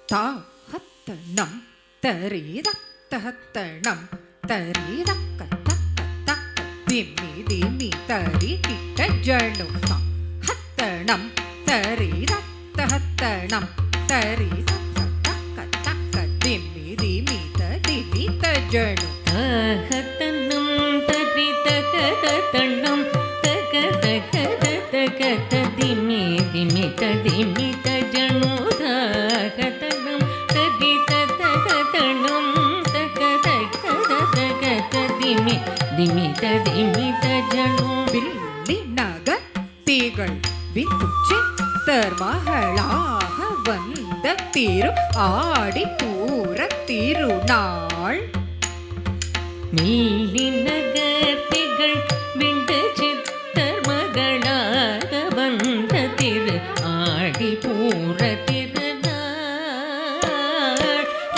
தாஹத்தனம் தரிதத்தஹத்தனம் தரிதக்க தக்க தக்க திம்மி திம்மி தரி கிட்ட ஜணுசா ஹத்தனம் தரிதத்தஹத்தனம் தரிதக்க தக்க தக்க திம்மி திம்மி திம்மி தஜணு ஹத்தனம் தரிதத்தஹத்தனம் தக தக தக திம்மி திம்மி திம்மி தஜணு ஹத்தனம் தரிதத்தஹத்தனம் தக தக தக திம்மி திம்மி திம்மி தஜணு வில்லி நகர் தீகள் விந்துச்சி தர்மகளாக வந்த திரு ஆடி பூர திருநாள் மீளி நகர்த்திகள் விண்டு சித்தர் மகளாக வந்த திரு ஆடி பூர திருநாள்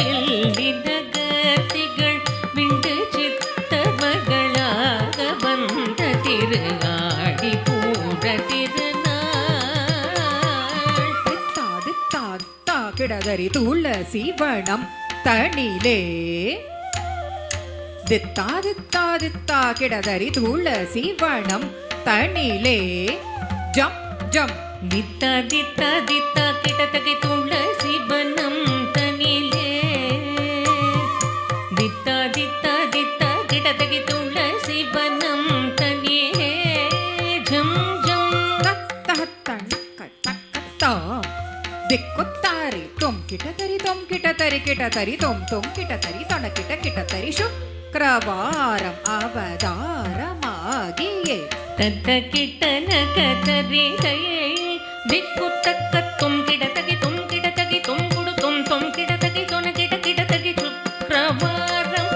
எல்லி நகர்த்திகள் விண்டு சித்தர் மகளாக வந்த திரு ஆடி பூர திருநாள் தாது தாத்தா கிடதரி துளசி வனம் தனிலே தித்தா கிடதரி துளசி வனம் தனிலே ஜம் ஜம் ದಿತ್ತ ದಿತ್ತ ದಿತ್ತ ಕಿಟತಗೆ ತುಳಸಿ ಬನಂ ತನಿಲೆ ದಿತ್ತ ದಿತ್ತ ದಿತ್ತ ಕಿಟತಗೆ ತುಳಸಿ ಬನಂ ತನಿಲೆ ಝಂ ಝಂ ತತ್ತ ತಣಕ ತಕ್ಕ ದಿಕ್ಕುತ್ತಾರೆ ತುಂ ಕಿಟತರಿ ಕಿಟತರಿ ತುಂ ಕಿಟತರಿ ತೊಣಕಿಟ ಕಿಟತರಿ ಶುಕ್ರವಾರಂ ಅವತಾರಮಾಗಿಯೇ ತತ್ತ ಕಿಟನ ಕತರಿಗಯೇ ದಿಕ್ಕು ತಕ್ಕ ತುಂ ಕಿಟತಗೆ ತುಂ ಕುಡು ತುಂ ಕಿಟತಗೆ ತೊನ ಕಿಟತಗೆ ಶುಕ್ರವಾರಂ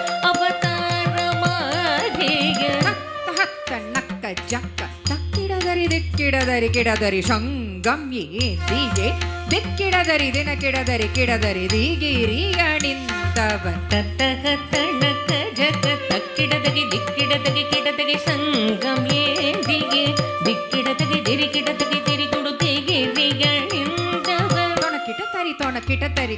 ಅವತಾರಮಾಗಿಯೇ ಹತ್ತ ನಕ್ಕ ಜಕ್ಕ ತಕ್ಕಿಡದರಿ ದಿಕ್ಕಿಡದರಿ ಶಂಗಂ ಏಂದಿಯೇ ದಿಕ್ಕಿಡದರಿ ದಿನ ಕಿಡದರಿ ದಿಗಿರಿ ಅಣಿಂದವನ್ ತತ್ತಗ ತಣಕ ಜಗ ತಕ್ಕಿಡದಗೆ ದಿಕ್ಕಿಡದಗೆ ಕಿಡದಗೆ ಸಂಗಂ ಏಂದಿಗೆ ದಿಕ್ಕಿಡದಗೆ ದಿರಿಕಿಡದಗೆ ತಿರಿಗುಡು ತೆಗೆರಿಗಳಿಂದವ ತೊಣ ಕಿಟತರಿ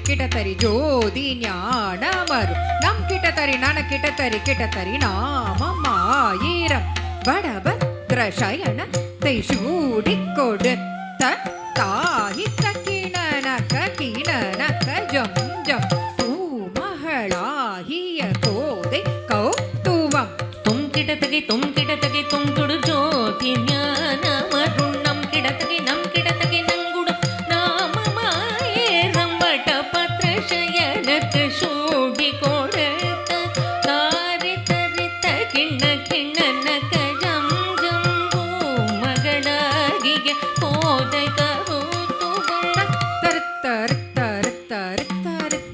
ಜೋದಿ ಜ್ಞಾನಮರು ನಂ ಕಿಟತರಿ ನನ ಕಿಟತರಿ ನಾಮ ಮಾಯಿರಂ ಬಡಭದ್ರ ಶಯನ ತೈಶೂಡಿ ಕೊಡುತ್ತ ತಾಹಿತ ಕಿಣನಕ ಜಂ ಜಂ ತೂ ಮಹಳಾಹಿಯ ಕೋದೆ ಕೌತುವಂ ತುಂ ಕಿಡತಗೆ ತುಂ ತುಡು ಜ್ಯೋತಿ ಜ್ಞಾನ ಮರುಣಂ ಕಿಡತಗೆ ನಂಗುಡು ನಾಮ ಮಾಯೇ ರಂಬಟ ಪತ್ರ ಶಯನಕ ಶೋಡಿ ಕೊಡತ ತಾರಿ ತರಿತ ಕಿಣ್ಣನಕ ಜಂ ಜಂ ಭೂ ಮಗಳಾಗಿಗೆ ಕೋದೆ ಕೌತುವಂ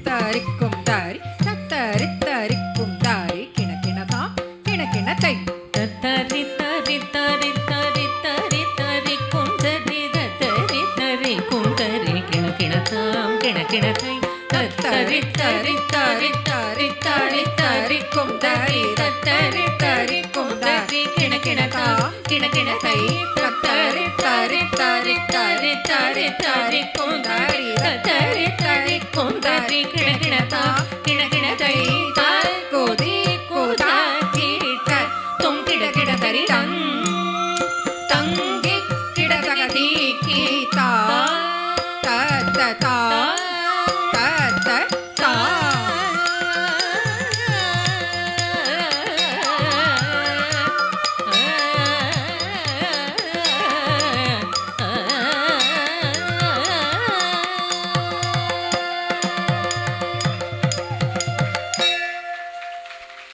ತರಿಕ್ಕುಂ ದಾರಿ ಕಿಣಕಿಣ ತೈ ತರಿ ಕುಂದರಿ ಕಿಣ ತಾಂ ಕಿಣ ತೈ ತರಿ ಕುಂದರಿ ಕಿಣಕಿಣ ತೈ ಕುಂದರಿ ಕುಂದರಿ ಕಿಣ